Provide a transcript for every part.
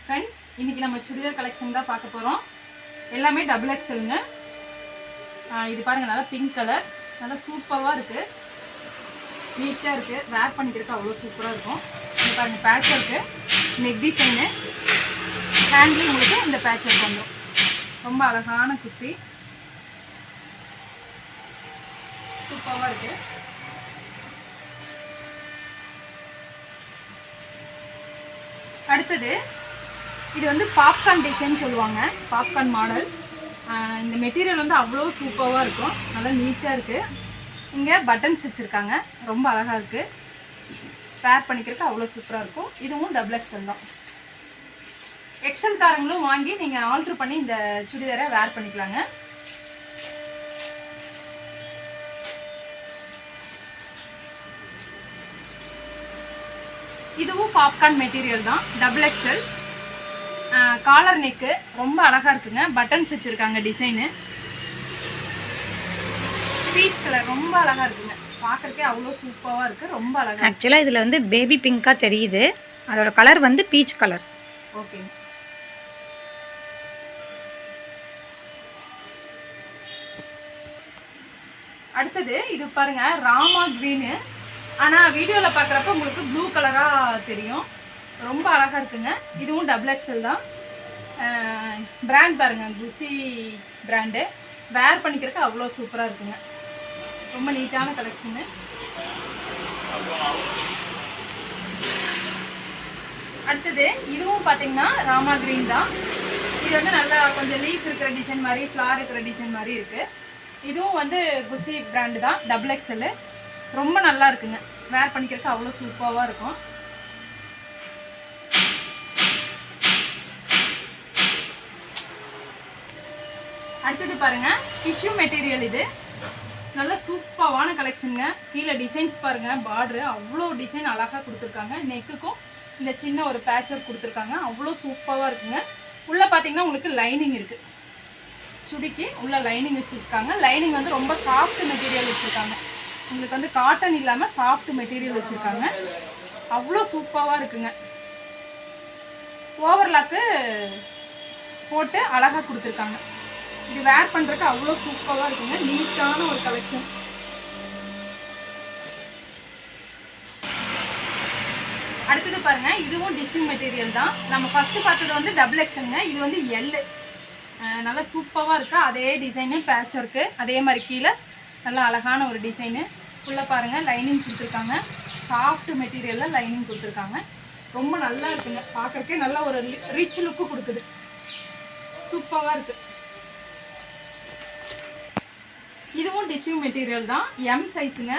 Friends, இன்றைக்கி நம்ம churidar collection தான் பார்க்க போகிறோம். எல்லாமே டபுள் எக்ஸலுங்க. இது பாருங்கள், நல்லா பிங்க் கலர், நல்லா சூப்பராக இருக்குது, நீட்டாக இருக்குது, வேர் பண்ணிக்கிறதுக்கு அவ்வளோ சூப்பராக இருக்கும். இது பாருங்கள், பேட்ச் ஒர்க்கு, நெக் டிசைனு, ஹேண்ட்லேயும் உங்களுக்கு இந்த பேட்ச் ஒர்க் வந்துடும். ரொம்ப அழகான குர்த்தி, சூப்பராக இருக்குது. அடுத்தது இது வந்து பாப்கார்ன் டிசைன் சொல்லுவாங்க, பாப்கார்ன் மாடல். இந்த மெட்டீரியல் வந்து அவ்வளோ சூப்பராக இருக்கும், நல்லா நீட்டாக இருக்குது. இங்கே பட்டன்ஸ் வச்சுருக்காங்க, ரொம்ப அழகாக இருக்குது, பேர் பண்ணிக்கிறதுக்கு அவ்வளோ சூப்பராக இருக்கும். இதுவும் டபுள் எக்ஸல் தான். எக்ஸல் காரங்களும் வாங்கி நீங்கள் ஆல்ட்ரு பண்ணி இந்த சுடிதாரை வேர் பண்ணிக்கலாங்க. இதுவும் பாப்கார்ன் மெட்டீரியல் தான், டபுள் எக்ஸல். காலர் நெக்கு ரொம்ப அழகாக இருக்குங்க, பட்டன்ஸ் வச்சுருக்காங்க, டிசைனு பீச் கலர் ரொம்ப அழகாக இருக்குங்க, பார்க்குறக்கே அவ்வளோ சூப்பராக இருக்குது, ரொம்ப அழகாக. ஆக்சுவலாக இதில் வந்து பேபி பிங்காக தெரியுது, அதோட கலர் வந்து பீச் கலர். ஓகே, அடுத்தது இது பாருங்கள், ராமா க்ரீனு. ஆனால் வீடியோவில் பார்க்குறப்ப உங்களுக்கு ப்ளூ கலராக தெரியும், ரொம்ப அழகாக இருக்குங்க. இதுவும் டபுள் எக்ஸல் தான். பிராண்ட் பாருங்கள், குசி பிராண்டு. வேர் பண்ணிக்கிறதுக்கு அவ்வளோ சூப்பராக இருக்குங்க, ரொம்ப நீட்டான கலெக்ஷனு. அடுத்தது இதுவும் பார்த்தீங்கன்னா ராமா க்ரீன் தான். இது வந்து நல்லா கொஞ்சம் லீஃப் இருக்கிற டிசைன் மாதிரி, ஃப்ளார் இருக்கிற டிசைன் மாதிரி இருக்குது. இதுவும் வந்து குசி பிராண்டு தான், டபுள் எக்ஸல். ரொம்ப நல்லா இருக்குங்க, வேர் பண்ணிக்கிறதுக்கு அவ்வளோ சூப்பராக இருக்கும். அடுத்தது பாருங்கள், டிஷ்யூ மெட்டீரியல். இது நல்ல சூப்பரான கலெக்ஷனுங்க. கீழே டிசைன்ஸ் பாருங்கள், பார்டரு அவ்வளோ டிசைன் அழகாக கொடுத்துருக்காங்க. நெக்குக்கும் இந்த சின்ன ஒரு பேட்ச் ஒர்க் கொடுத்துருக்காங்க, அவ்வளோ சூப்பராக இருக்குங்க. உள்ளே பார்த்தீங்கன்னா உங்களுக்கு லைனிங் இருக்குது, சுடிக்கு உள்ள லைனிங் வச்சுருக்காங்க. லைனிங் வந்து ரொம்ப சாஃப்ட் மெட்டீரியல் வச்சுருக்காங்க, உங்களுக்கு வந்து காட்டன் இல்லாமல் சாஃப்ட் மெட்டீரியல் வச்சுருக்காங்க, அவ்வளோ சூப்பராக இருக்குங்க. ஓவர்லாக்கு போட்டு அழகாக கொடுத்துருக்காங்க. இது வேர் பண்ணுறதுக்கு அவ்வளோ சூப்பராக இருக்குங்க, நீட்டான ஒரு கலெக்ஷன். அடுத்தது பாருங்கள், இதுவும் டிஷ்யூ மெட்டீரியல் தான். நம்ம ஃபஸ்ட்டு பார்த்தது வந்து டபுள் எக்ஸலுங்க, இது வந்து எல்லு. நல்லா சூப்பராக இருக்குது, அதே டிசைனு, பேட்ச் ஒர்க்கு, அதே மாதிரி கீழே நல்லா அழகான ஒரு டிசைனு. உள்ளே பாருங்கள், லைனிங் கொடுத்துருக்காங்க, சாஃப்ட் மெட்டீரியலில் லைனிங் கொடுத்துருக்காங்க, ரொம்ப நல்லா இருக்குங்க, பார்க்குறக்கே நல்லா ஒரு ரிச் லுக்கு கொடுக்குது, சூப்பராக இருக்குது. இதுவும் டிஷ்யூ மெட்டீரியல் தான், எம் சைஸுங்க,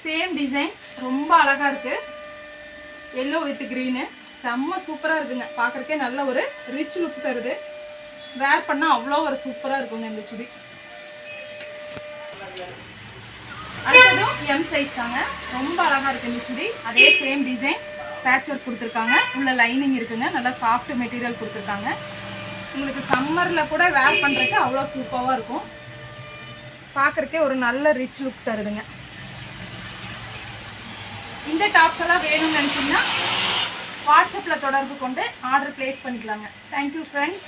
சேம் டிசைன், ரொம்ப அழகாக இருக்குது. எல்லோ வித் க்ரீனு, செம்ம சூப்பராக இருக்குங்க, பார்க்குறக்கே நல்ல ஒரு ரிச் லுக் தருது. வேர் பண்ணால் அவ்வளோ ஒரு சூப்பராக இருக்குங்க இந்த சுடி. அடுத்ததும் எம் சைஸ் தாங்க, ரொம்ப அழகாக இருக்குது இந்த சுடி. அதே சேம் டிசைன், பேட்ச் ஒர்க் கொடுத்துருக்காங்க, உள்ள லைனிங் இருக்குங்க, நல்லா சாஃப்ட் மெட்டீரியல் கொடுத்துருக்காங்க. உங்களுக்கு சம்மரில் கூட வேர் பண்ணுறதுக்கு அவ்வளோ சூப்பராக இருக்கும், பார்க்குறக்கே ஒரு நல்ல ரிச் லுக் தருதுங்க. இந்த டாப்ஸ் எல்லாம் வேணும்னு நினச்சிங்கன்னா வாட்ஸ்அப்பில் தொடர்பு கொண்டு ஆர்டர் ப்ளேஸ் பண்ணிக்கலாங்க. Thank you friends.